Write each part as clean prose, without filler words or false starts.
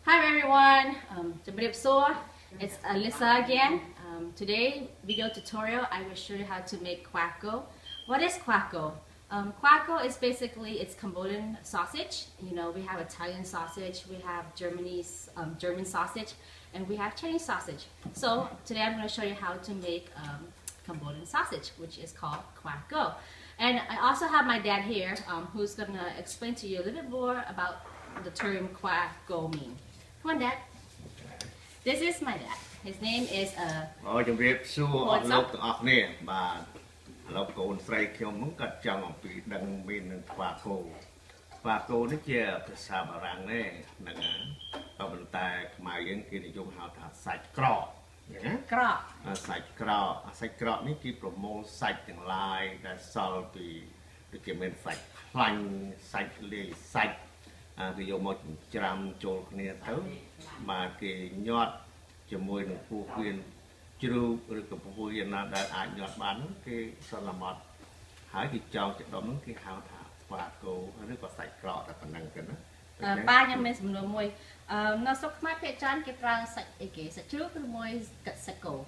Hi everyone, it's Elissa again. Today video tutorial I will show you how to make quacko. What is quacko? Quacko is basically it's Cambodian sausage. You know, we have Italian sausage, we have German sausage, and we have Chinese sausage. So today I'm going to show you how to make Cambodian sausage, which is called quacko. And I also have my dad here, who's going to explain to you a little bit more about the term quacko mean. Come on, Dad. This is my dad. His name is What's up? Lộc cồn sấy khi ông muốn cắt chồng ông bị đằng bên qua cô nó chia từ xa bà răng này nè ở bên tai mà những kia thì dùng hào thả sạch cọ sạch cọ ní kia promo sạch từng lai đã sau thì cái bên sạch phanh sạch lì sạch thì dùng một trăm trộn này thấu mà cái nhọt cho môi nó phu quyên chú rồi cái phu quyên là đã nhọt bán cái son làm mọt hái cái trâu cho đó nó cái hào thả và cô nó có sạch cọ là phần năng cái nó ba nhân mình sắm đồ môi nó sốc mát phía trên cái pra sạch cái sạch trước cái môi cắt sạch cổ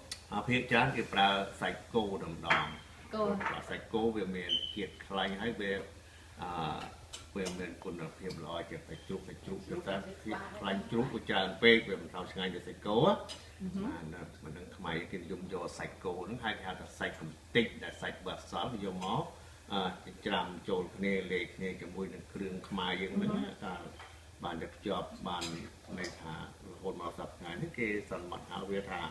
phía trên cái pra sạch cô đồng đòn sạch cô về miền kiệt lành hay về miền quần là phim lòi cái phải chụp chúng ta lành chụp của tràn về mình thao ngày để sạch cô á mình đang máy cái dùng cho sạch cô nó hai cái sạch cùng tịnh để sạch bớt xóa thì dùng máu tràm trộn nề lệ nề cái mùi nó kêu máy những mình bạn được job bạn này thả hồn màu sập ngày những cái sản mặt áo việt thả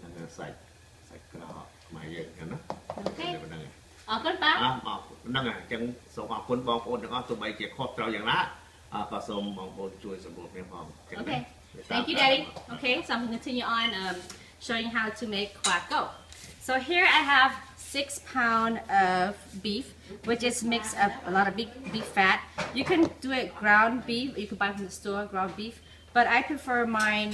là sạch nó máy những cái nó con baนั่งอ่ะจังส่งออกคนบางคนถึงเอาตัวใบเกี่ยวครอบเราอย่างนั้นก็ส่งบางคนช่วยสมบูรณ์เพียงพอ Okay, thank you, Daddy. Okay, so I'm going to continue on showing how to make quacko. So here I have 6 pounds of beef, which is mixed of a lot of beef fat. You can do it ground beef. You can buy from the store ground beef, but I prefer mine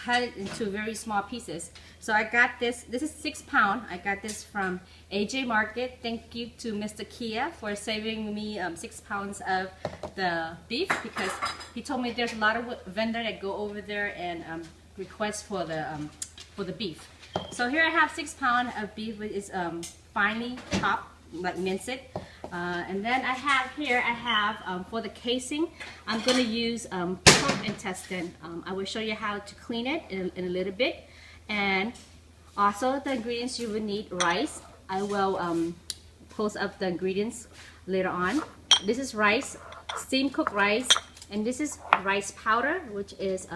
cut it into very small pieces. So I got this. This is 6 pounds. I got this from AJ Market. Thank you to Mr. Kia for saving me 6 pounds of the beef, because he told me there's a lot of vendors that go over there and request for the beef. So here I have 6 pounds of beef, which is finely chopped, like mince it. And then I have for the casing, I'm going to use pork intestine. I will show you how to clean it in a little bit. And also the ingredients you will need: rice. I will post up the ingredients later on. This is rice, steam cooked rice, and this is rice powder, which is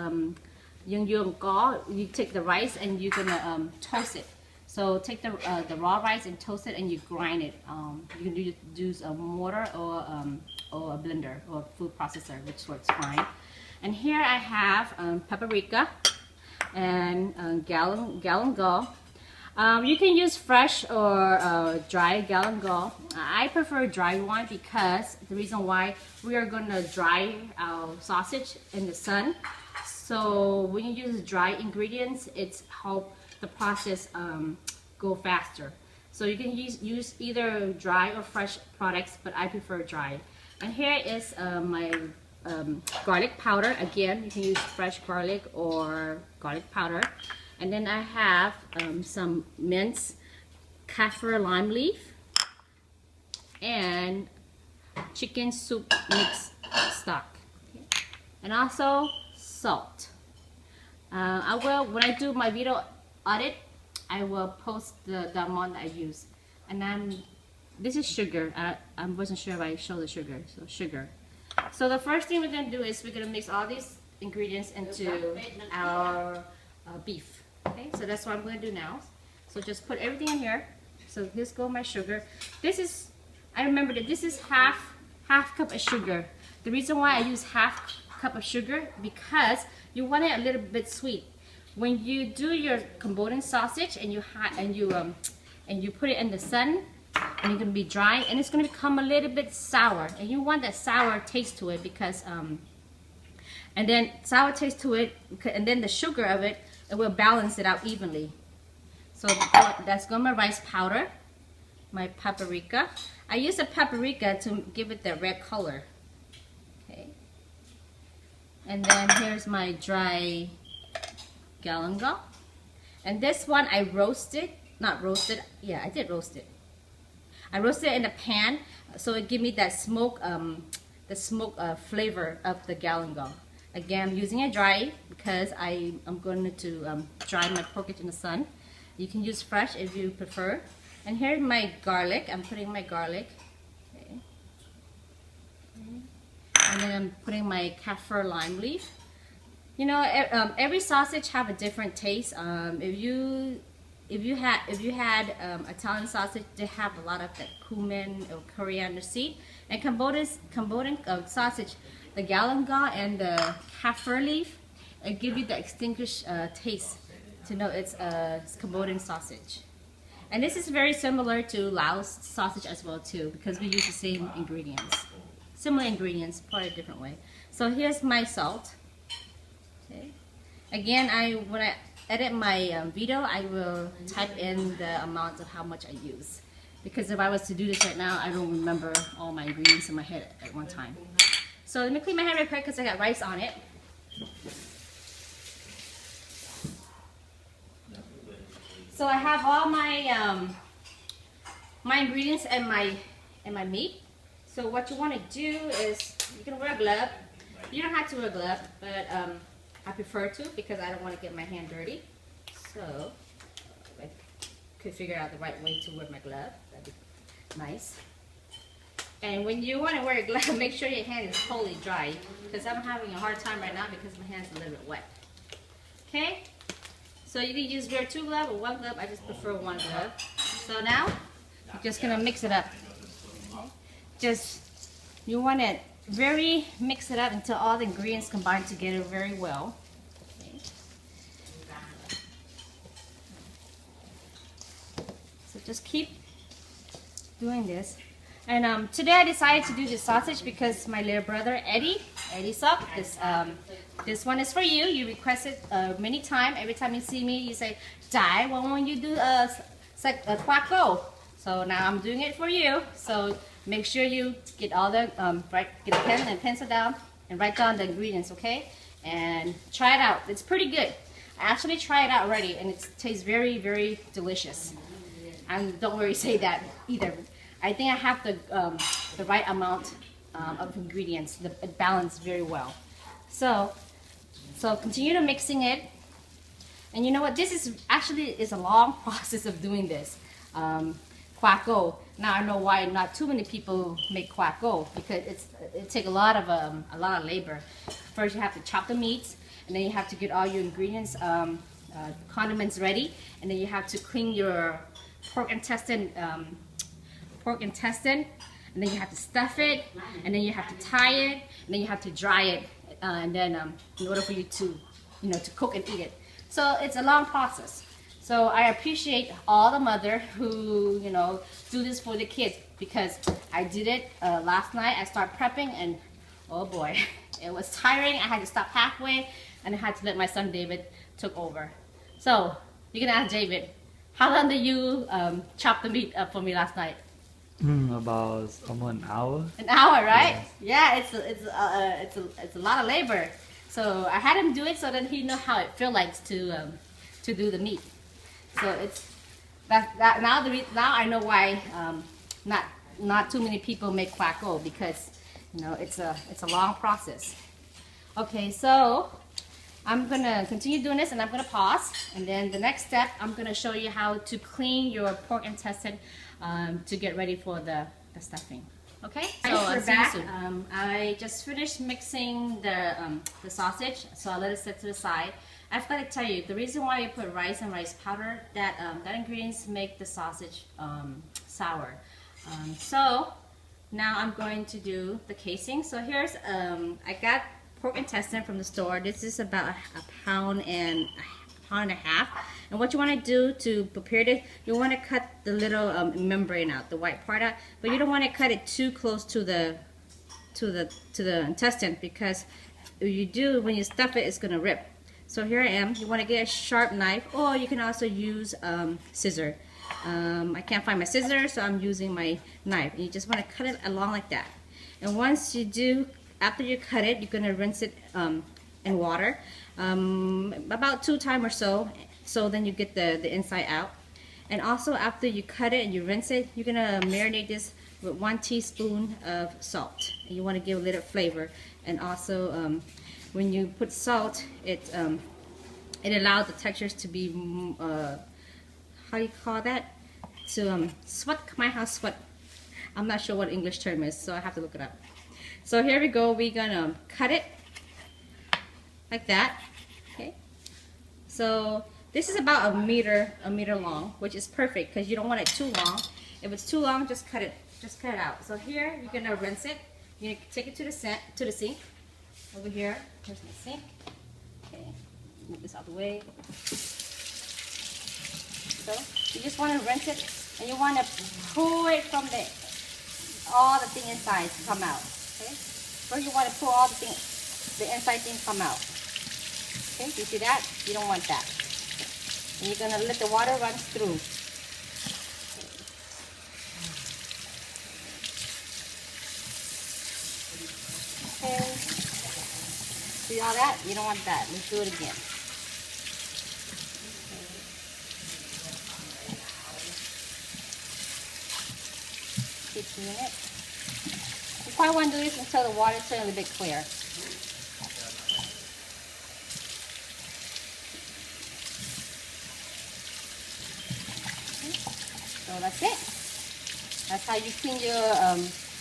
you take the rice and you're gonna toast it. So take the raw rice and toast it, and you grind it. You can use a mortar or a blender or a food processor, which works fine. And here I have paprika and galangal. You can use fresh or dry galangal. I prefer dry one because the reason why we are going to dry our sausage in the sun. So when you use dry ingredients, it's help the process go faster. So you can use either dry or fresh products, but I prefer dry. And here is my garlic powder. Again, you can use fresh garlic or garlic powder. And then I have some minced kaffir lime leaf and chicken soup mix stock, okay. And also salt. I will, when I do my video audit, I will post the amount I use. And then this is sugar. I wasn't sure if I show the sugar. So sugar. So the first thing we're going to do is we're going to mix all these ingredients into our beef. Okay, so that's what I'm going to do now. So just put everything in here. So here's go my sugar. This is, I remember that this is half cup of sugar. The reason why I use half cup of sugar, because you want it a little bit sweet. When you do your Cambodian sausage and you put it in the sun, and it's gonna be dry, and it's gonna become a little bit sour, and you want that sour taste to it because and then sour taste to it, and then the sugar of it will balance it out evenly. So that's going my rice powder, my paprika. I use the paprika to give it the red color. Okay. And then here's my dry galangal. And this one I roasted, not roasted, yeah, I did roast it. I roasted it in a pan, so it give me that smoke, flavor of the galangal. Again, I'm using it dry because I am going to dry my pork in the sun. You can use fresh if you prefer. And here's my garlic. I'm putting my garlic. Okay. And then I'm putting my kaffir lime leaf. You know, every sausage have a different taste. If you had Italian sausage, they have a lot of that cumin or coriander seed. And Cambodian sausage, the galangal and the kaffir leaf, it give you the extinguished taste to know it's Cambodian sausage. And this is very similar to Laos sausage as well too, because we use the same ingredients, similar ingredients, probably a different way. So here's my salt. Okay. Again, when I edit my video, I will type in the amount of how much I use, because if I was to do this right now, I don't remember all my ingredients in my head at one time. So let me clean my hair real quick because I got rice on it. So I have all my my ingredients and my meat. So what you want to do is you can wear a glove. You don't have to wear a glove, but I prefer to because I don't want to get my hand dirty. So I could figure out the right way to wear my glove. That'd be nice. And when you want to wear a glove, make sure your hand is totally dry, because I'm having a hard time right now because my hand's a little bit wet. Okay? So you can wear 2 gloves or 1 glove. I just prefer 1 glove. So now, you're just going to mix it up. You want to mix it up until all the ingredients combine together very well. Okay. So just keep doing this. And today I decided to do this sausage because my little brother Eddie Suck, this one is for you. You requested many times. Every time you see me, you say, "Dai, why won't you do a quacko?" So now I'm doing it for you. So make sure you get all the get a pen and pencil down and write down the ingredients, okay? And try it out. It's pretty good. I actually tried it out already, and it tastes very, very delicious. And don't worry, say that either. I think I have the right amount of ingredients. It balanced very well. So continue to mixing it. And you know what? This is actually a long process of doing this. Quacko. Now I know why not too many people make quacko, because it takes a lot of labor. First you have to chop the meats, and then you have to get all your ingredients, condiments ready, and then you have to clean your pork intestine, and then you have to stuff it, and then you have to tie it, and then you have to dry it, and then in order for you to, to cook and eat it. So it's a long process. So I appreciate all the mothers who, do this for the kids, because I did it last night. I started prepping, and oh boy, it was tiring. I had to stop halfway, and I had to let my son David took over. So you're gonna ask David, how long did you chop the meat up for me last night? About almost an hour. An hour, right? Yeah, it's a lot of labor. So I had him do it so that he know how it feels like to do the meat. So it's now I know why not too many people make quacko, because it's a long process. Okay, so I'm gonna continue doing this, and I'm gonna pause, and then the next step I'm gonna show you how to clean your pork intestine to get ready for the stuffing. Okay, so we're back. I just finished mixing the sausage, so I'll let it sit to the side. I've got to tell you, the reason why you put rice and rice powder, that ingredients make the sausage sour. So now I'm going to do the casing. So here's I got pork intestine from the store. This is about a pound and a half. And what you want to do to prepare this, you want to cut the little membrane out, the white part out, but you don't want to cut it too close to the intestine, because if you do, when you stuff it, it's going to rip. So here I am. You want to get a sharp knife, or you can also use scissor. I can't find my scissors, so I'm using my knife. And you just want to cut it along like that. And once you do, after you cut it, you're going to rinse it and water, about 2 times or so. So then you get the inside out. And also after you cut it and you rinse it, you're gonna marinate this with 1 teaspoon of salt. And you want to give a little flavor. And also when you put salt, it allows the textures to be how do you call that? To sweat. My house sweat. I'm not sure what English term is, so I have to look it up. So here we go. We're gonna cut it like that. Okay. So this is about a meter long, which is perfect because you don't want it too long. If it's too long, just cut it out. So here you're gonna rinse it. You're gonna take it to the sink. Over here, here's my sink. Okay, move this out of the way. So you just want to rinse it, and you want to pull it from all the thing inside to come out. Okay, so you want to pull all the inside thing come out. Okay, you see that? You don't want that. And you're gonna let the water run through. Okay. See all that? You don't want that. Let's do it again. Keep doing it. You probably want to do this until the water turns a bit clear. So that's it. That's how you clean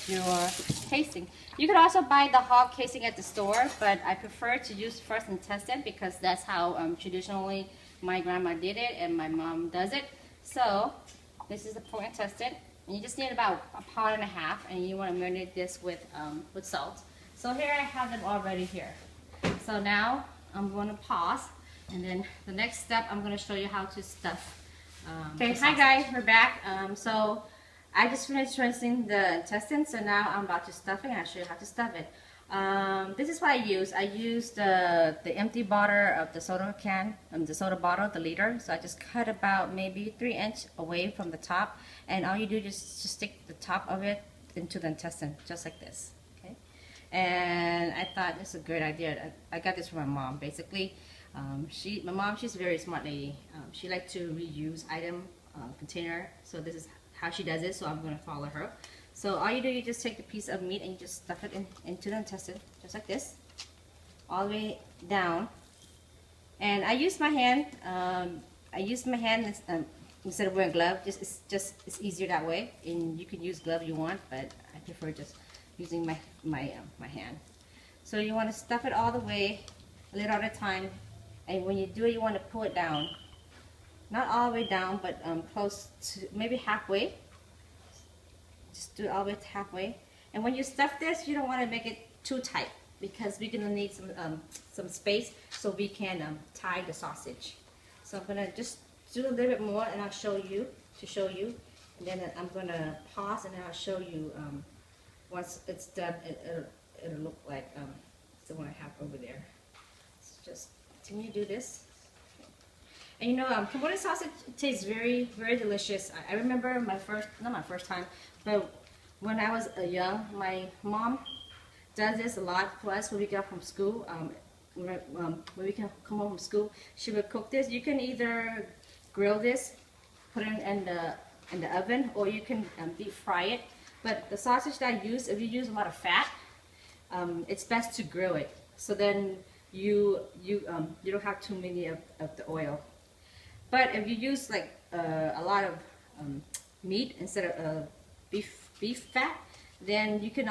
your casing. You could also buy the hog casing at the store, but I prefer to use first intestine because that's how traditionally my grandma did it and my mom does it. So this is the pork intestine, and you just need about 1.5 pounds, and you want to marinate this with salt. So here I have them already here. So now I'm going to pause, and then the next step I'm going to show you how to stuff. Okay, hi guys, we're back. So I just finished rinsing the intestine, so now I'm about to stuff it, and I'll show you how to stuff it. This is what I use. I use the empty bottle of the soda can, the soda bottle, the liter. So I just cut about maybe 3 inches away from the top, and all you do is just stick the top of it into the intestine, just like this. Okay, and I thought this is a great idea. I got this from my mom. Basically, my mom, she's a very smart lady. She likes to reuse item container. So this is how she does it, so I'm going to follow her. So all you do, you just take the piece of meat and you just stuff it into the intestine, just like this, all the way down. And I use my hand. Instead of wearing gloves. It's easier that way. And you can use gloves you want, but I prefer just using my hand. So you want to stuff it all the way, a little at a time. And when you do it, you want to pull it down. Not all the way down, but close to maybe halfway. Just do it all the way to halfway. And when you stuff this, you don't want to make it too tight because we're gonna need some space so we can tie the sausage. So I'm gonna just do a little bit more, and I'll show you and then I'm gonna pause, and then I'll show you once it's done. It'll look like the one I have over there. So just continue to do this. And you know, Cambodian sausage tastes very, very delicious. I remember not my first time, but when I was young, my mom does this a lot for us when we get from school. When we can come home from school, she would cook this. You can either grill this, put it in the oven, or you can deep fry it. But the sausage that I use, if you use a lot of fat, it's best to grill it. So then you don't have too many of the oil. But if you use like a lot of meat instead of beef fat, then you can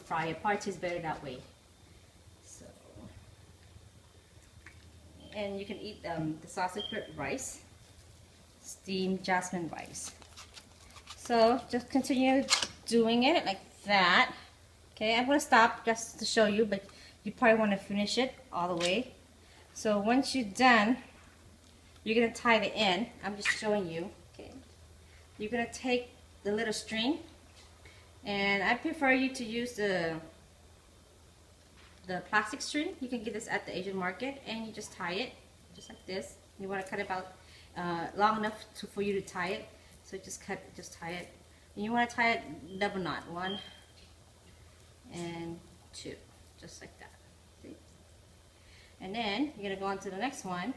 fry it. Probably tastes better that way. So, and you can eat the sausage with rice, steamed jasmine rice. So just continue doing it like that. Okay, I'm gonna stop just to show you, but you probably want to finish it all the way. So once you're done, you're going to tie the end. I'm just showing you. Okay. You're going to take the little string, and I prefer you to use the plastic string. You can get this at the Asian market, and you just tie it just like this. You want to cut it about long enough for you to tie it. So just tie it. And you want to tie it double knot, 1 and 2, just like that. See? And then you're gonna go on to the next one.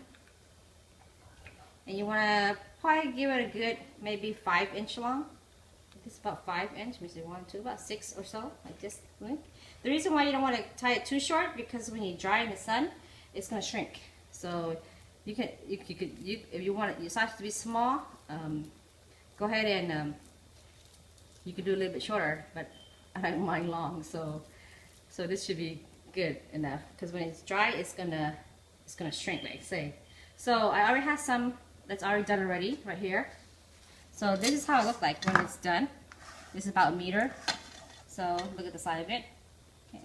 And you wanna probably give it a good maybe 5-inch long. This is about 5-inch, maybe 1, 2, about 6 or so, like this. The reason why you don't want to tie it too short, because when you dry in the sun, it's gonna shrink. So you could if you want your sausage to be small, go ahead and you could do a little bit shorter, but I don't mind long, so this should be good enough, because when it's dry, it's gonna shrink, like I say. So I already have some that's already done already right here. So this is how it looks like when it's done. This is about 1 meter. So look at the side of it. Okay.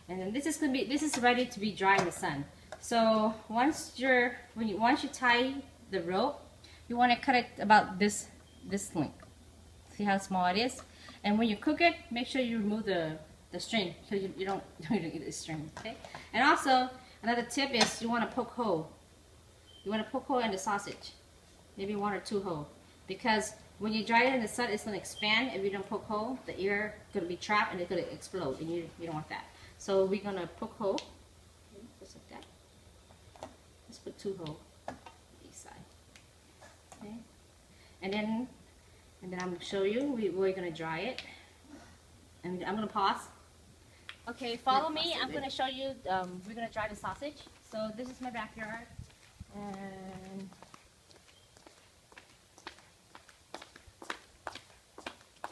And then this is ready to be dry in the sun. So once you tie the rope, you want to cut it about this length. See how small it is? And when you cook it, make sure you remove the string, so you don't eat the string. Okay. And also another tip is you want to poke hole. You want to poke hole in the sausage, maybe 1 or 2 holes, because when you dry it in the sun, it's going to expand. If you don't poke hole, the air is going to be trapped and it's going to explode, and you don't want that. So we're going to poke hole, just like that. Let's put 2 holes on each side. Okay. And then I'm going to show you where we're going to dry it. And I'm going to pause. Okay, follow me. I'm going to show you. We're going to dry the sausage. So this is my backyard. And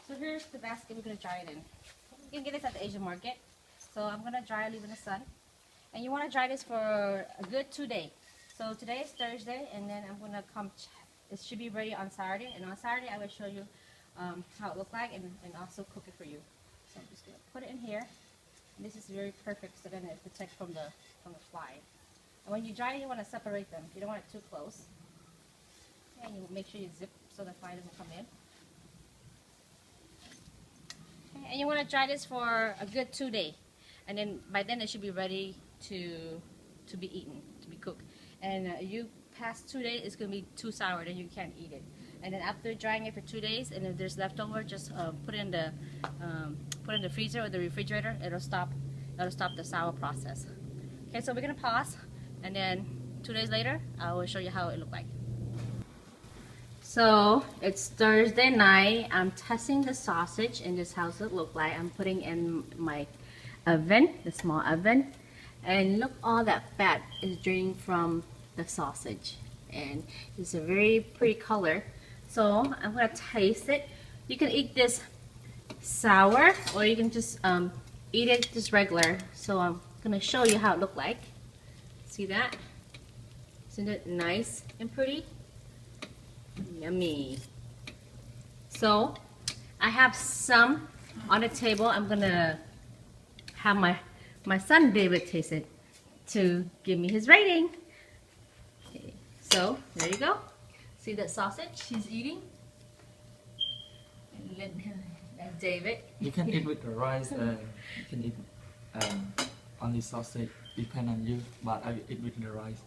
so here's the basket we're going to dry it in. You can get this at the Asian market. So I'm going to dry it, leave it in the sun. And you want to dry this for a good 2 days. So today is Thursday, and then I'm going to it should be ready on Saturday. And on Saturday I will show you how it looks like, and also cook it for you. So I'm just going to put it in here. And this is very perfect, so then it protects from the fly. And when you dry it, you want to separate them. You don't want it too close. And you make sure you zip so the fly doesn't come in. Okay, and you want to dry this for a good 2 days. And then by then it should be ready to be eaten, to be cooked. And you past 2 days, it's going to be too sour, then you can't eat it. And then after drying it for 2 days, and if there's leftover, just put it in the freezer or the refrigerator. It'll stop the sour process. Okay, so we're going to pause. And then 2 days later, I will show you how it looked like. So it's Thursday night. I'm testing the sausage, and this is how it look like. I'm putting in my oven, the small oven, and look, all that fat is draining from the sausage, and it's a very pretty color. So I'm gonna taste it. You can eat this sour, or you can just eat it just regular. So I'm gonna show you how it look like. See that? Isn't it nice and pretty? Yummy. So I have some on the table. I'm gonna have my son David taste it to give me his rating. Okay, so there you go. See that sausage he's eating? That's David. You can eat with the rice. You can eat only sausage. Depend on you, but I eat with the rice.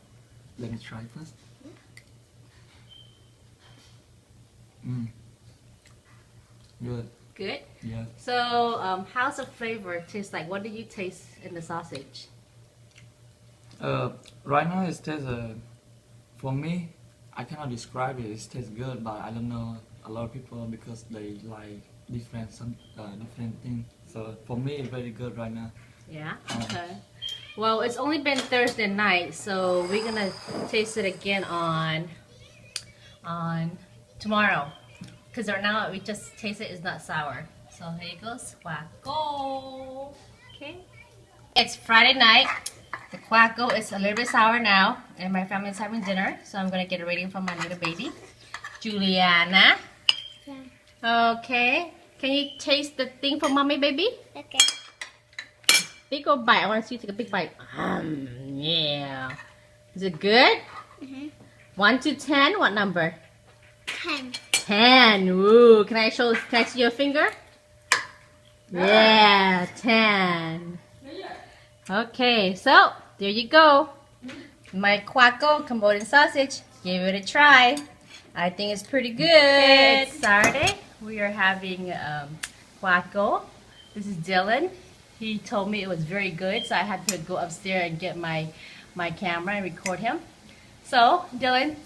Let me try first. Good. Good? Yeah. So how's the flavor taste like? What do you taste in the sausage? Right now it tastes, for me, I cannot describe it. It tastes good, but I don't know a lot of people, because they like different things. So for me, it's very good right now. Yeah. Okay. Well, it's only been Thursday night, so we're gonna taste it again on tomorrow. Because right now we just taste it, it's not sour. So here it goes, quacko. Okay. It's Friday night. The quacko is a little bit sour now, and my family is having dinner, so I'm gonna get it ready for my little baby, Juliana. Yeah. Okay. Can you taste the thing for mommy, baby? Okay. Big old bite. I want to see you take a big bite. Yeah. Is it good? 1 to 10. What number? 10. 10. Ooh. Can I see your finger? Yeah. 10. Okay. So there you go. My quacko Cambodian sausage. Give it a try. I think it's pretty good. It's Saturday. We are having quacko. This is Dylan. He told me it was very good, so I had to go upstairs and get my my camera and record him. So, Dylan,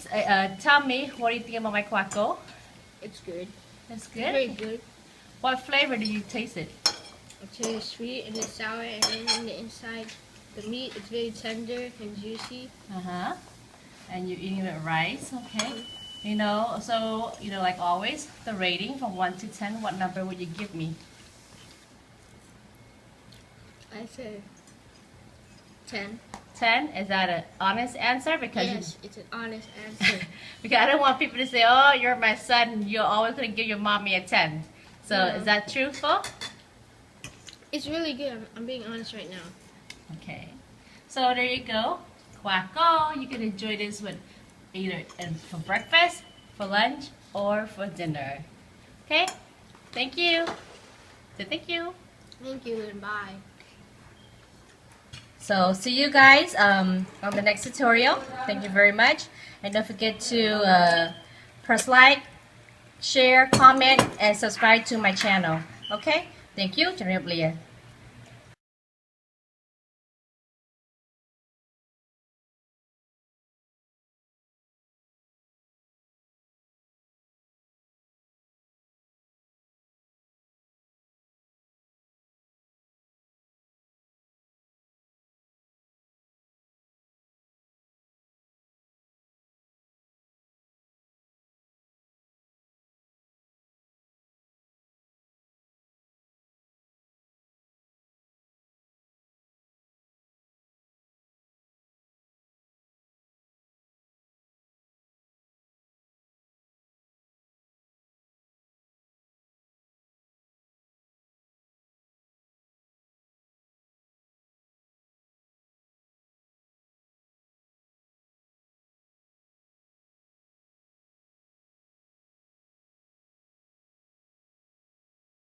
tell me, what do you think about my quacko? It's good. It's good? Very good. What flavor do you taste it? It's very sweet and it's sour, and then on the inside, the meat is very tender and juicy. Uh-huh. And you're eating it with rice, okay. You know, so, you know, like always, the rating from 1 to 10, what number would you give me? I say 10. 10? Is that an honest answer? Because Yes, it's an honest answer. because I don't want people to say, oh, you're my son, you're always going to give your mommy a 10. So No. is that truthful? It's really good. I'm being honest right now. Okay. So there you go. Quacko. You can enjoy this with either for breakfast, for lunch, or for dinner. Okay? Thank you. So thank you. Thank you and bye. So see you guys on the next tutorial. Thank you very much. And don't forget to press like, share, comment, and subscribe to my channel. Okay? Thank you. Janelle Blia.